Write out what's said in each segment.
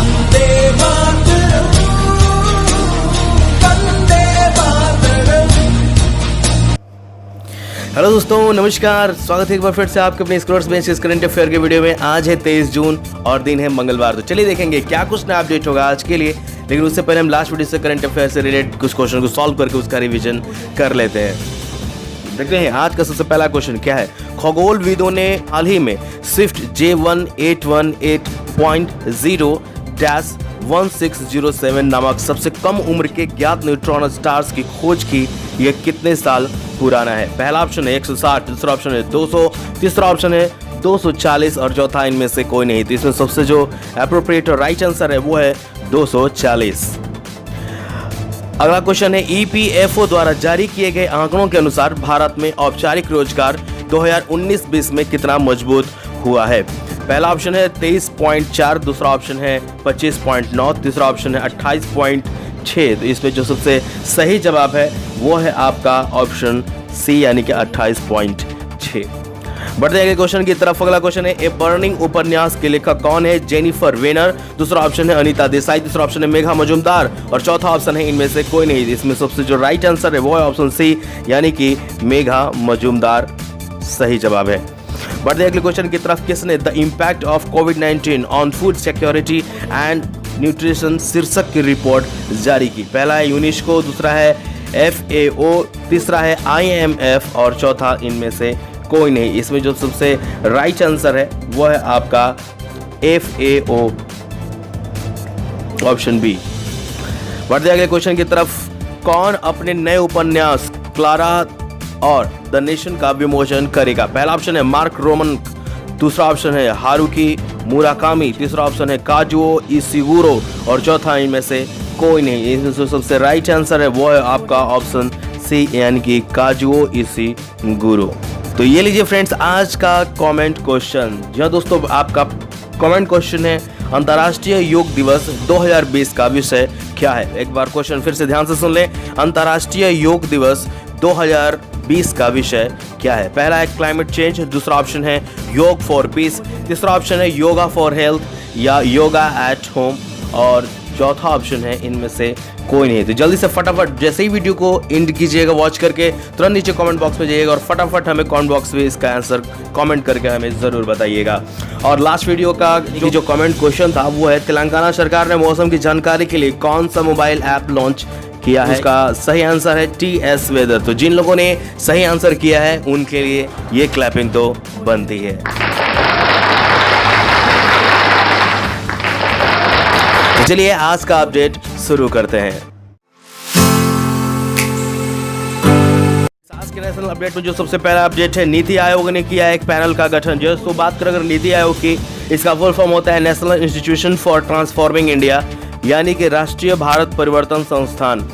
Vande Mataram, Vande Mataram. Hello दोस्तों, नमस्कार। स्वागत है एक बार फिर से आपके अपने स्कॉलर्स बेंच करंट अफेयर के वीडियो में। आज है 23 जून और दिन है मंगलवार। तो चलिए देखेंगे क्या कुछ नया अपडेट होगा आज के लिए। लेकिन उससे पहले हम लास्ट वीडियो से करंट अफेयर से रिलेटेड कुछ क्वेश्चन को सॉल्व करके उसका रिवीजन कर लेते हैं। देखते हैं आज का सबसे पहला क्वेश्चन क्या है। खगोलविदों ने हाल ही में स्विफ्ट J1818.0-1607 नामक सबसे कम उम्र के ज्ञात न्यूट्रॉन स्टार्स की खोज की। यह कितने साल पुराना है? पहला ऑप्शन है 160, दूसरा ऑप्शन है 200, तीसरा ऑप्शन है 240 और चौथा इनमें से कोई नहीं। तो इसमें सबसे जो एप्रोप्रिएट और राइट आंसर है वो है 240। अगला क्वेश्चन है EPFO द्वारा जारी किए गए आंकड़ों के अनुसार भारत में औपचारिक रोजगार 2019-20 में कितना मजबूत हुआ है? पहला ऑप्शन है 23.4, दूसरा ऑप्शन है 25.9, तीसरा ऑप्शन है 28.6। तो इसमें जो सबसे सही जवाब है वो है आपका ऑप्शन सी यानी कि 28.6। बढ़ते हैं अगले क्वेश्चन की तरफ। अगला क्वेश्चन है ए बर्निंग उपन्यास के लेखक कौन है? जेनिफर वेनर, दूसरा ऑप्शन है अनीता देसाई, तीसरा ऑप्शन है मेघा मजुमदार और चौथा ऑप्शन है इनमें से कोई नहीं। इसमें सबसे जो राइट आंसर है वो है ऑप्शन सी यानी कि मेघा मजुमदार सही जवाब है। बढ़ते हैं अगले क्वेश्चन की तरफ। किसने the impact of covid on food security and nutrition शीर्षक की रिपोर्ट जारी की? पहला है यूनेस्को, दूसरा है FAO, तीसरा है IMF और चौथा इनमें से कोई नहीं। इसमें जो सबसे राइट आंसर है वो है आपका FAO ऑप्शन बी। बढ़ते अगले क्वेश्चन की तरफ। कौन अपने नए उपन्यास क्लारा और द नेशन का विमोचन करेगा? पहला ऑप्शन है मार्क रोमन, दूसरा ऑप्शन है हारुकी मुराकामी, तीसरा ऑप्शन है काजुओ इशिगुरो और चौथा इनमें से कोई नहीं। इसमें जो सबसे राइट आंसर है वो है आपका ऑप्शन सी यानी कि काजुओ इशिगुरो। तो ये लीजिए फ्रेंड्स आज का कमेंट क्वेश्चन। जी हाँ दोस्तों, आपका कमेंट क्वेश्चन है अंतर्राष्ट्रीय योग दिवस 2020 का विषय क्या है? एक बार क्वेश्चन फिर से ध्यान से सुन लें। अंतर्राष्ट्रीय योग दिवस 2020 का विषय क्या है? पहला है क्लाइमेट चेंज, दूसरा ऑप्शन है योग फॉर पीस, तीसरा ऑप्शन है योगा फॉर हेल्थ या योगा एट होम और चौथा ऑप्शन है इनमें से कोई नहीं। तो जल्दी से फटाफट जैसे ही वीडियो को एंड कीजिएगा वॉच करके तुरंत नीचे कमेंट बॉक्स में जाइएगा और फटाफट हमें कमेंट बॉक्स में इसका आंसर कमेंट करके हमें जरूर बताइएगा। और लास्ट वीडियो का जो कमेंट क्वेश्चन था वो है तेलंगाना सरकार ने मौसम की जानकारी के लिए कौन सा मोबाइल ऐप लॉन्च किया है? इसका सही आंसर है TS वेदर। तो जिन लोगों ने सही आंसर किया है उनके लिए ये क्लैपिंग तो बनती है। चलिए आज का अपडेट शुरू करते हैं। आज के नेशनल अपडेट में जो सबसे पहला अपडेट है, नीति आयोग ने किया एक पैनल का गठन। जो तो बात करें अगर नीति आयोग की, इसका फुल फॉर्म होता है national institution for transforming India यानी कि राष्ट्रीय भारत परिवर्तन संस्थान।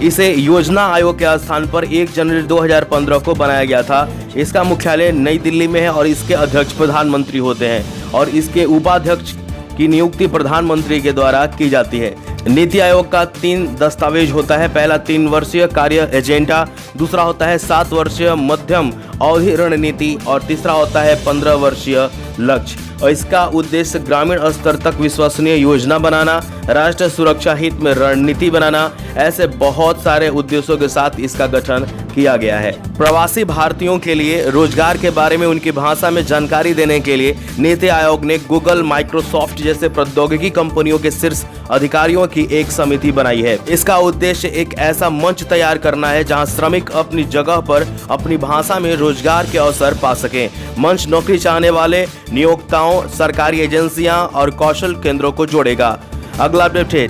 इसे योजना आयोग के स्थान पर 1 जनवरी 2015 को बनाया गया था। इसका मुख्यालय नई दिल्ली में है और इसके अध्यक्ष प्रधानमंत्री होते हैं और इसके उपाध्यक्ष की नियुक्ति प्रधानमंत्री के द्वारा की जाती है। नीति आयोग का 3 दस्तावेज होता है। पहला 3 वर्षीय कार्य एजेंडा, दूसरा होता है 7 वर्षीय मध्यम अवधि रणनीति और तीसरा होता है 15 वर्षीय लक्ष्य। और इसका उद्देश्य ग्रामीण स्तर तक विश्वसनीय योजना बनाना, राष्ट्र सुरक्षा हित में रणनीति बनाना, ऐसे बहुत सारे उद्देश्यों के साथ इसका गठन किया गया है। प्रवासी भारतीयों के लिए रोजगार के बारे में उनकी भाषा में जानकारी देने के लिए नीति आयोग ने गूगल, माइक्रोसॉफ्ट जैसे प्रौद्योगिकी कंपनियों के शीर्ष अधिकारियों की एक समिति बनाई है। इसका उद्देश्य एक ऐसा मंच तैयार करना है जहां श्रमिक अपनी जगह पर अपनी भाषा में रोजगार के अवसर पा सकें। मंच नौकरी चाहने वाले नियोक्ताओं, सरकारी एजेंसियां और कौशल केंद्रों को जोड़ेगा। अगला अपडेट है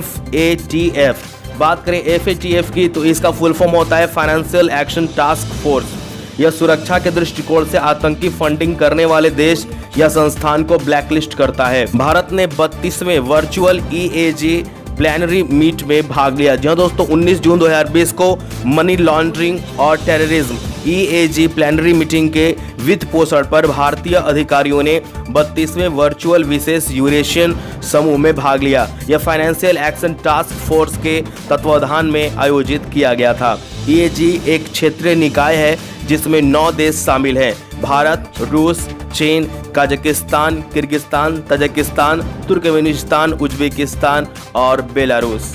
FATF। बात करें FATF की तो इसका फुल फॉर्म होता है फाइनेंशियल एक्शन टास्क फोर्स। यह सुरक्षा के दृष्टिकोण से आतंकी फंडिंग करने वाले देश या संस्थान को ब्लैकलिस्ट करता है। भारत ने 32वें वर्चुअल EAG प्लानरी मीट में भाग लिया। जी हाँ दोस्तों, 19 जून 2020 को मनी लॉन्ड्रिंग और टेररिज्म EAG प्लानरी मीटिंग के वित्त पोषण पर भारतीय अधिकारियों ने 32वें वर्चुअल विशेष यूरेशियन समूह में भाग लिया। यह फाइनेंशियल एक्शन टास्क फोर्स के तत्वाधान में आयोजित किया गया था। EAG एक क्षेत्रीय निकाय है जिसमें 9 देश शामिल हैं: भारत, रूस, चीन, Kazakhstan, Kyrgyzstan, Tajikistan, Turkmenistan, Uzbekistan और बेलारूस।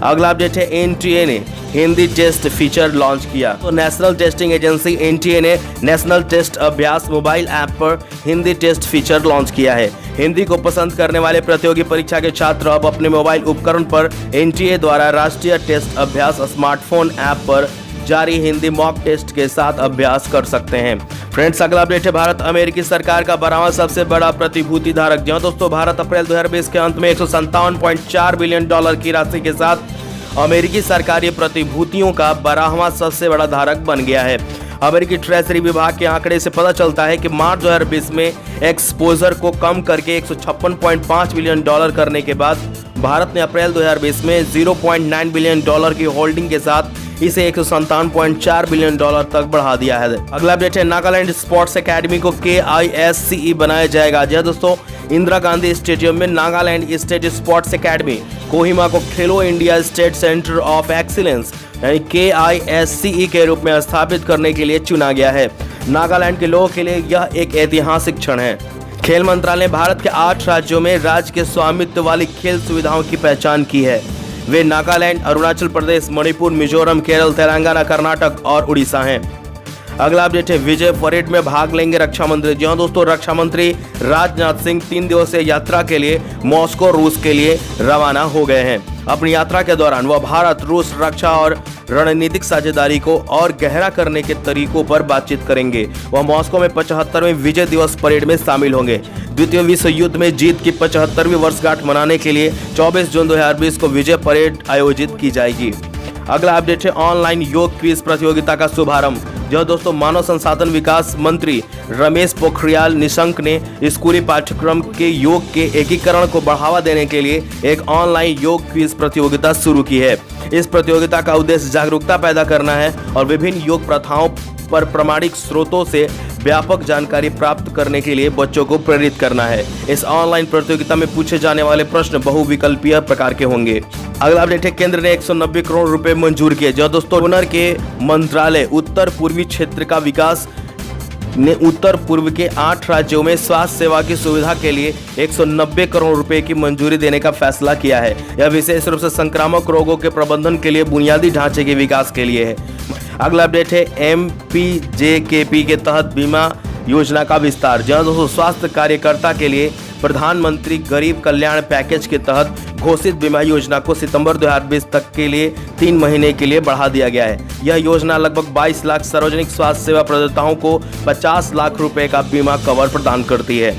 अगला अपडेट है एनटीए ने हिंदी टेस्ट फीचर लॉन्च किया। तो नेशनल टेस्टिंग एजेंसी एनटीए ने नेशनल टेस्ट अभ्यास मोबाइल ऐप पर हिंदी टेस्ट फीचर लॉन्च किया है। हिंदी को पसंद करने वाले प्रतियोगी परीक्षा के छात्र अब अपने मोबाइल उपकरण पर एनटीए द्वारा राष्ट्रीय टेस्ट अभ्यास स्मार्टफोन ऐप पर जारी हिंदी मॉक टेस्ट के साथ अभ्यास कर सकते हैं। फ्रेंड्स, अगला अपडेट है भारत अमेरिकी सरकार का 12वां सबसे बड़ा प्रतिभूति धारक। जी दोस्तों, भारत अप्रैल 2020 के अंत में 157.4 बिलियन डॉलर की राशि के साथ अमेरिकी सरकारी प्रतिभूतियों का 12वां सबसे बड़ा धारक बन गया है। अमेरिकी ट्रेजरी विभाग के आंकड़े से पता चलता है कि मार्च 2020 में एक्सपोजर को कम करके 156.5 बिलियन डॉलर करने के बाद भारत ने अप्रैल 2020 में 0.9 बिलियन डॉलर की होल्डिंग के साथ इसे 157.4 बिलियन डॉलर तक बढ़ा दिया है। अगला अपडेट है नागालैंड स्पोर्ट्स एकेडमी को KISCE बनाया जाएगा। जी दोस्तों, इंदिरा गांधी स्टेडियम में Nagaland state sports academy Kohima को खेलो India state centre of excellence यानी KISCE के रूप में स्थापित करने के लिए चुना गया है। नागालैंड के लोगों के लिए यह एक ऐतिहासिक क्षण है। खेल मंत्रालय ने भारत के 8 राज्यों में राज्य के स्वामित्व वाली खेल सुविधाओं की पहचान की है। वे नागालैंड, अरुणाचल प्रदेश, मणिपुर, मिजोरम, केरल, तेलंगाना, कर्नाटक और उड़ीसा हैं। अगला अपडेट है विजय परेड में भाग लेंगे रक्षा मंत्री। जी हाँ दोस्तों, रक्षा मंत्री राजनाथ सिंह 3 दिवसीय यात्रा के लिए मॉस्को, रूस के लिए रवाना हो गए हैं। अपनी यात्रा के दौरान वह भारत रूस रक्षा और रणनीतिक साझेदारी को और गहरा करने के तरीकों पर बातचीत करेंगे। वह मॉस्को में 75वें विजय दिवस परेड में शामिल होंगे। द्वितीय विश्व युद्ध में जीत की 75वीं वर्षगांठ मनाने के लिए 24 जून 2020 को विजय परेड आयोजित की जाएगी। अगला अपडेट है ऑनलाइन योग क्विज प्रतियोगिता का शुभारंभ। जो दोस्तों, मानव संसाधन विकास मंत्री रमेश पोखरियाल निशंक ने स्कूली पाठ्यक्रम के योग के एकीकरण को बढ़ावा देने के लिए एक ऑनलाइन योग क्विज प्रतियोगिता शुरू की है। इस प्रतियोगिता का उद्देश्य जागरूकता पैदा करना है और विभिन्न योग प्रथाओं पर प्रामाणिक स्रोतों से व्यापक जानकारी प्राप्त करने के लिए बच्चों को प्रेरित करना है। इस ऑनलाइन प्रतियोगिता में पूछे जाने वाले प्रश्न बहुविकल्पीय प्रकार के होंगे। अगला अपडेट है केंद्र ने 190 करोड़ रुपए मंजूर किए। जो दोस्तों, हुनर के मंत्रालय उत्तर पूर्वी क्षेत्र का विकास ने उत्तर पूर्व के 8 राज्यों में स्वास्थ्य सेवा की सुविधा के लिए 190 करोड़ रुपए की मंजूरी देने का फैसला किया है। यह विशेष रूप से संक्रामक रोगों के प्रबंधन के लिए बुनियादी ढांचे के विकास के लिए है। अगला अपडेट है MPJKP के तहत बीमा योजना का विस्तार। जहां दोस्तों, स्वास्थ्य कार्यकर्ता के लिए प्रधानमंत्री गरीब कल्याण पैकेज के तहत घोषित बीमा योजना को सितंबर 2020 तक के लिए 3 महीने के लिए बढ़ा दिया गया है। यह योजना लगभग 22 लाख सार्वजनिक स्वास्थ्य सेवा प्रदाताओं को 50 लाख रुपए का बीमा कवर प्रदान करती है।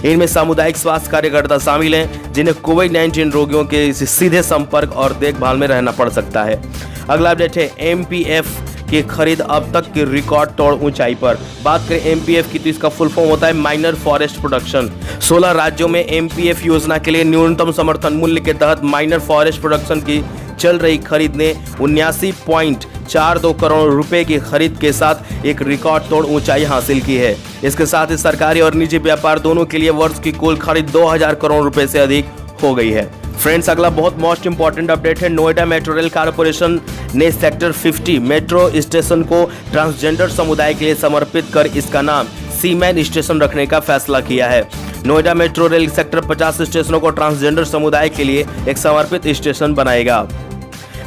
इनमें सामुदायिक स्वास्थ्य कार्यकर्ता शामिल हैं जिन्हें कोविड-19 रोगियों के सीधे संपर्क और देखभाल में रहना पड़ सकता है। अगला अपडेट है MPF की खरीद अब तक की रिकॉर्ड तोड़ ऊंचाई पर। बात करें MPF की तो इसका फुल फॉर्म होता है माइनर फॉरेस्ट प्रोडक्शन। 16 राज्यों में MPF योजना के लिए न्यूनतम समर्थन मूल्य के तहत माइनर फॉरेस्ट प्रोडक्शन की चल रही खरीद ने 79.42 करोड़ रुपए की खरीद के साथ एक रिकॉर्ड तोड़ ऊंचाई हासिल की है। इसके साथ ही सरकारी और निजी व्यापार दोनों के लिए वर्ष की कुल खरीद 2000 करोड़ रुपए से अधिक हो गई है। फ्रेंड्स, अगला बहुत मोस्ट इंपॉर्टेंट अपडेट है नोएडा मेट्रो रेल कॉर्पोरेशन ने सेक्टर 50 मेट्रो स्टेशन को ट्रांसजेंडर समुदाय के लिए समर्पित कर इसका नाम सीमैन स्टेशन रखने का फैसला किया है। नोएडा मेट्रो रेल सेक्टर 50 स्टेशनों को ट्रांसजेंडर समुदाय के लिए एक समर्पित स्टेशन बनाएगा।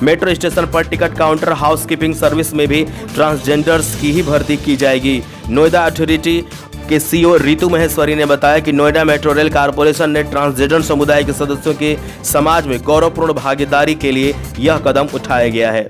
मेट्रो स्टेशन पर टिकट काउंटर हाउसकीपिंग सर्विस में भी ट्रांसजेंडर्स की ही भर्ती की जाएगी। नोएडा अथॉरिटी के CEO रितु महेश्वरी ने बताया कि नोएडा मेट्रो रेल कॉर्पोरेशन ने ट्रांसजेंडर समुदाय के सदस्यों के समाज में गौरवपूर्ण भागीदारी के लिए यह कदम उठाया गया है।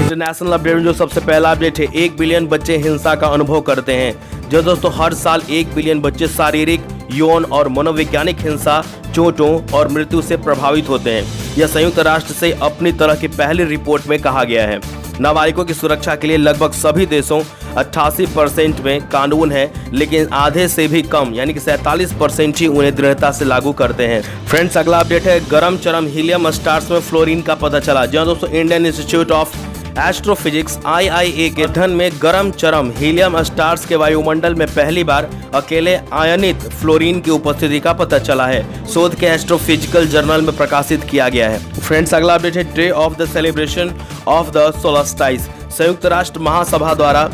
इंटरनेशनल अपडेट में जो सबसे पहला अपडेट है 1 बिलियन बच्चे हिंसा का अनुभव करते हैं। जो दोस्तों, हर साल 1 बिलियन बच्चे शारीरिक, यौन और मनोवैज्ञानिक हिंसा, चोटों और मृत्यु से प्रभावित होते हैं। यह संयुक्त राष्ट्र से अपनी तरह की पहली रिपोर्ट में कहा गया है। नाबालिगों की सुरक्षा के लिए लगभग सभी देशों 88% में कानून है, लेकिन आधे से भी कम यानी कि 47% ही उन्हें दृढ़ता से लागू करते हैं। फ्रेंड्स, अगला अपडेट है गरम चरम हीलियम स्टार्स में फ्लोरीन का पता चला। जहां दोस्तों, Indian institute of astrophysics IIA के अध्ययन में गर्म चरम हीलियम स्टार्स के वायुमंडल में पहली बार अकेले आयनित फ्लोरीन की उपस्थिति का पता चला है। शोध के एस्ट्रोफिजिकल जर्नल में प्रकाशित किया गया है। फ्रेंड्स, अगला अपडेट है day of the celebration of the solstice. संयुक्त राष्ट्र महासभा द्वारा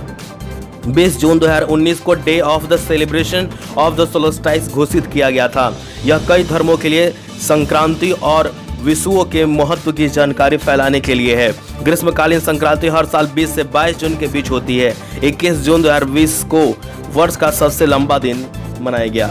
20 जून 2019 को day of the celebration of the solstice घोषित किया गया था। यह कई धर्मों के लिए संक्रांति और विषुओं के महत्व की जानकारी फैलाने के लिए है। ग्रीष्मकालीन संक्रांति हर साल 20 से 22 जून के बीच होती है। 21 जून 2020 को वर्ष का सबसे लंबा दिन मनाया गया।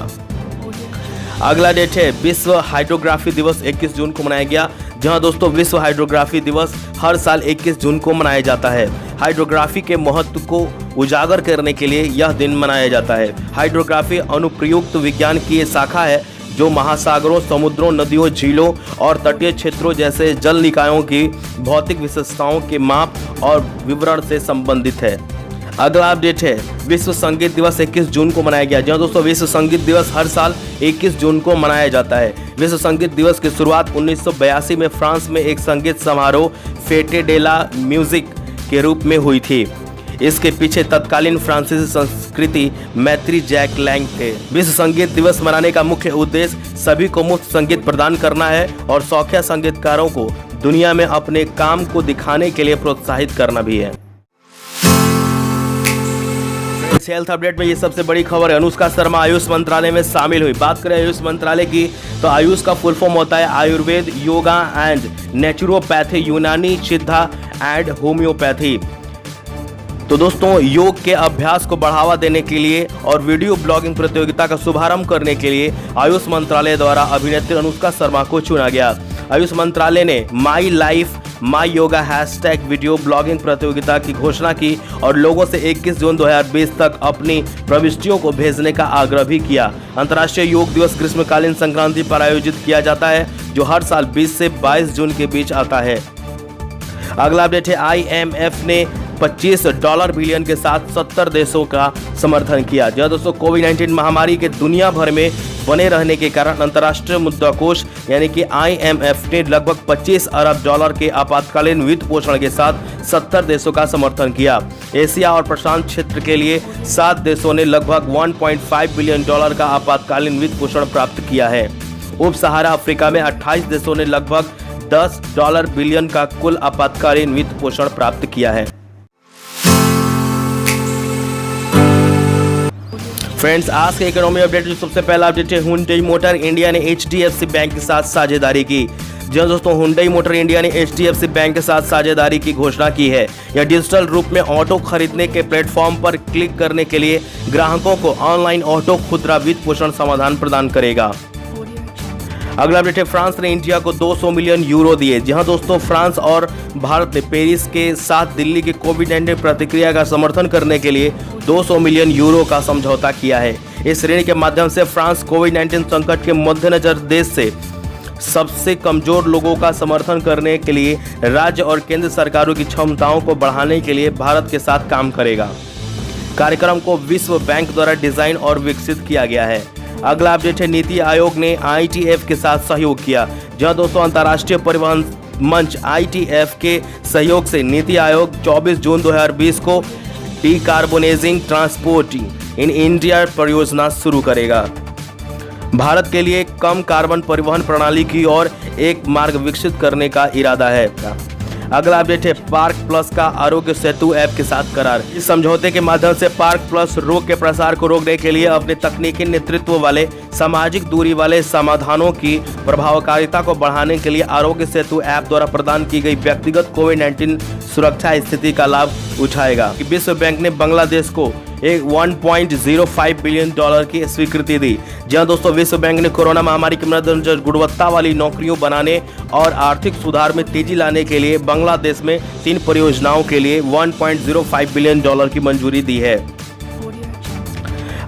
अगला डेट है विश्व हाइड्रोग्राफी दिवस। 21 जून को मनाया गया। जहां दोस्तों विश्व हाइड्रोग्राफी दिवस हर साल 21 जून को मनाया जाता है। हाइड्रोग्राफी के महत्व को उजागर करने के लिए यह दिन मनाया जाता है। हाइड्रोग्राफी अनुप्रयुक्त विज्ञान की एक शाखा है जो महासागरों, समुद्रों, नदियों, झीलों और तटीय क्षेत्रों जैसे जल निकायों की भौतिक विशेषताओं के माप और विवरण से संबंधित है। अगला अपडेट है विश्व संगीत दिवस। 21 जून को मनाया गया। जहां दोस्तों विश्व संगीत दिवस हर साल 21 जून को मनाया जाता है। विश्व संगीत दिवस की शुरुआत 1982 में फ्रांस में एक संगीत समारोह फेटे डे ला म्यूजिक के रूप में हुई थी। इसके पीछे तत्कालीन फ्रांसीसी संस्कृति मैत्री जैक लैंग थे। विश्व संगीत दिवस मनाने का मुख्य उद्देश्य सभी को मुफ्त संगीत प्रदान करना है और शौकिया संगीतकारों को दुनिया में अपने काम को दिखाने के लिए प्रोत्साहित करना भी है। हेल्थ अपडेट में ये सबसे बड़ी खबर है। अनुष्का शर्मा आयुष मंत्रालय में शामिल हुई। बात करें आयुष मंत्रालय की तो आयुष का फुल फॉर्म होता है आयुर्वेद, योगा एंड नेचुरोपैथी, यूनानी, सिद्धा एंड होम्योपैथी। तो दोस्तों योग के अभ्यास को बढ़ावा देने के लिए और वीडियो ब्लॉगिंग प्रतियोगिता का शुभारंभ करने के लिए आयुष मंत्रालय द्वारा अभिनेत्री अनुष्का शर्मा को चुना गया। आयुष मंत्रालय ने my life my yoga hashtag video blogging प्रतियोगिता की घोषणा की और लोगों से 21 जून 2020 तक अपनी प्रविष्टियों को भेजने का आग्रह भी किया। अंतर्राष्ट्रीय योग दिवस ग्रीष्मकालीन संक्रांति पर आयोजित किया जाता है जो हर साल 20 से 22 जून के बीच आता है। अगला अपडेट है IMF ने $25 बिलियन के साथ 70 देशों का समर्थन किया। जब दोस्तों कोविड-19 महामारी के दुनिया भर में बने रहने के कारण अंतर्राष्ट्रीय मुद्रा कोष यानी कि IMF ने लगभग $25 अरब के आपातकालीन वित्त पोषण के साथ 70 देशों का समर्थन किया। एशिया और प्रशांत क्षेत्र के लिए 7 देशों ने लगभग $1.5 बिलियन का आपातकालीन वित्त पोषण प्राप्त किया है। उप सहारा अफ्रीका में 28 देशों ने लगभग $10 बिलियन का कुल आपातकालीन वित्त पोषण प्राप्त किया है। फ्रेंड्स, आज के इकोनॉमी अपडेट जो सबसे पहला अपडेट है हुंडई मोटर इंडिया ने HDFC बैंक के साथ साझेदारी की। जी दोस्तों, हुंडई मोटर इंडिया ने HDFC बैंक के साथ साझेदारी की घोषणा की है। यह डिजिटल रूप में ऑटो खरीदने के प्लेटफॉर्म पर क्लिक करने के लिए ग्राहकों को ऑनलाइन ऑटो खुदरा वित्त पोषण समाधान प्रदान करेगा। अगला अपडेट है फ्रांस ने इंडिया को 200 मिलियन यूरो दिए। जहां दोस्तों फ्रांस और भारत ने पेरिस के साथ दिल्ली की कोविड-19 प्रतिक्रिया का समर्थन करने के लिए 200 मिलियन यूरो का समझौता किया है। इस ऋण के माध्यम से फ्रांस कोविड-19 संकट के मद्देनजर देश से सबसे कमजोर लोगों का समर्थन करने के लिए राज्य और केंद्र सरकारों की क्षमताओं को बढ़ाने के लिए भारत के साथ काम करेगा। कार्यक्रम को विश्व बैंक द्वारा डिजाइन और विकसित किया गया है। अगला अपडेट है नीति आयोग ने ITF के साथ सहयोग किया। जहां दोस्तों अंतर्राष्ट्रीय परिवहन मंच ITF के सहयोग से नीति आयोग 24 जून 2020 को डीकार्बोनाइजिंग ट्रांसपोर्ट इन इंडिया परियोजना शुरू करेगा। भारत के लिए कम कार्बन परिवहन प्रणाली की ओर एक मार्ग विकसित करने का इरादा है। अगला अपडेट है पार्क प्लस का आरोग्य सेतु ऐप के साथ करार। इस समझौते के माध्यम से पार्क प्लस रोग के प्रसार को रोकने के लिए अपने तकनीकी नेतृत्व वाले सामाजिक दूरी वाले समाधानों की प्रभावकारिता को बढ़ाने के लिए आरोग्य सेतु ऐप द्वारा प्रदान की गई व्यक्तिगत कोविड-19 सुरक्षा स्थिति का लाभ उठाएगा। विश्व बैंक ने बांग्लादेश को एक $1.05 बिलियन की स्वीकृति दी। जहां दोस्तों विश्व बैंक ने कोरोना महामारी के मद्देनजर गुणवत्ता वाली नौकरियों बनाने और आर्थिक सुधार में तेजी लाने के लिए बांग्लादेश में 3 परियोजनाओं के लिए $1.05 बिलियन की मंजूरी दी है।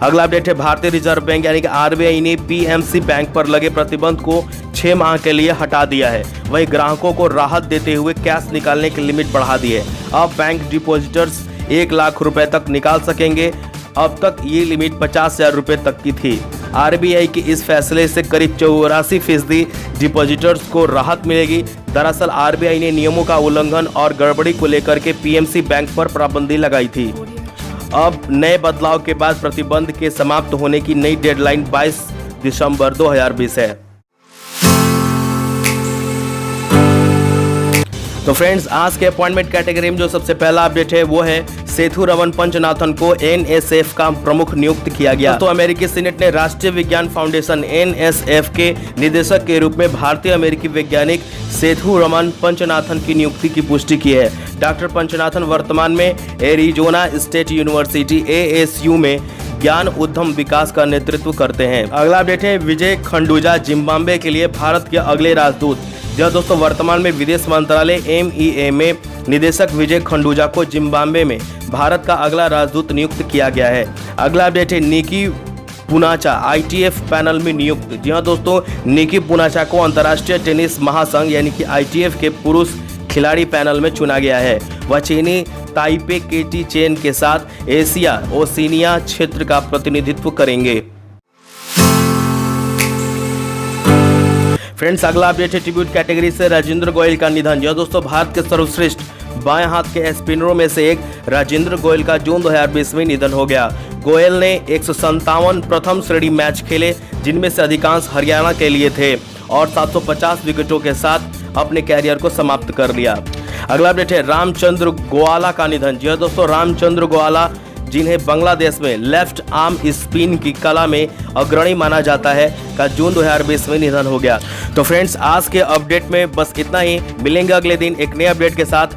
अगला अपडेट है भारतीय रिजर्व बैंक यानी कि RBI ने PMC बैंक पर लगे प्रतिबंध को 6 माह के लिए हटा दिया है। वहीं ग्राहकों को राहत देते हुए कैश निकालने की लिमिट बढ़ा दी है। अब बैंक डिपॉजिटर्स 1 लाख रुपए तक निकाल सकेंगे। अब तक ये लिमिट 50,000 रुपए तक की थी। आरबीआई के इस फैसले से करीब 84% डिपॉजिटर्स को राहत मिलेगी। दरअसल आरबीआई ने नियमों का उल्लंघन और गड़बड़ी को लेकर के पीएमसी बैंक पर पाबंदी लगाई थी। अब नए बदलाव के बाद प्रतिबंध के समाप्त होने की नई डेडलाइन 22 दिसंबर 2020 है। तो फ्रेंड्स, आज के अपॉइंटमेंट कैटेगरी में जो सबसे पहला अपडेट है वो है सेथुरमन पंचनाथन को एनएसएफ का प्रमुख नियुक्त किया गया। तो अमेरिकी सीनेट ने राष्ट्रीय विज्ञान फाउंडेशन एनएसएफ के निदेशक के रूप में भारतीय अमेरिकी वैज्ञानिक सेथुरमन पंचनाथन की नियुक्ति की पुष्टि की है। डॉक्टर पंचनाथन वर्तमान में एरिजोना स्टेट यूनिवर्सिटी एएसयू में ज्ञान उद्यम विकास का नेतृत्व करते हैं। अगला अपडेट है विजय खंडूजा जिम्बाब्वे के लिए भारत के अगले राजदूत। जहाँ दोस्तों वर्तमान में विदेश मंत्रालय एमईए में निदेशक विजय खंडूजा को जिम्बाब्वे में भारत का अगला राजदूत नियुक्त किया गया है। अगला अपडेट है निकी पूनाचा आईटीएफ पैनल में नियुक्त। जी हाँ दोस्तों, निकी पूनाचा को अंतर्राष्ट्रीय टेनिस महासंघ यानी कि आईटीएफ के पुरुष खिलाड़ी पैनल में चुना गया है। वह चीनी ताइपे केटी चेन के साथ एशिया ओशिनिया क्षेत्र का प्रतिनिधित्व करेंगे। फ्रेंड्स, अगला अपडेट है ट्रिब्यूट कैटेगरी से राजेंद्र गोयल का निधन। यह दोस्तों भारत के सर्वश्रेष्ठ बाएं हाथ के स्पिनरों में से एक राजेंद्र गोयल का जून 2020 में निधन हो गया। गोयल ने 157 प्रथम श्रेणी मैच खेले, जिनमें से अधिकांश हरियाणा के लिए थे, और 750 विकेटों के साथ अपने कैरियर को समाप्त कर लिया। अगला अपडेट है रामचंद्र गोवाला का निधन। जी दोस्तों, रामचंद्र गोवाला, जिन्हें बांग्लादेश में लेफ्ट आर्म स्पिन की कला में अग्रणी माना जाता है, का जून 2020 में निधन हो गया। तो फ्रेंड्स, आज के अपडेट में बस इतना ही। मिलेंगे अगले दिन एक नए अपडेट के साथ।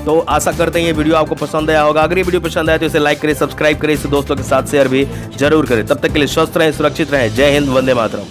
तो आशा करते हैं ये वीडियो आपको पसंद आया होगा। अगर ये वीडियो पसंद आया तो इसे लाइक करें, सब्सक्राइब करें, इसे दोस्तों के साथ शेयर भी जरूर करें। तब तक के लिए स्वस्थ रहें, सुरक्षित रहें। जय हिंद, वंदे मातरम।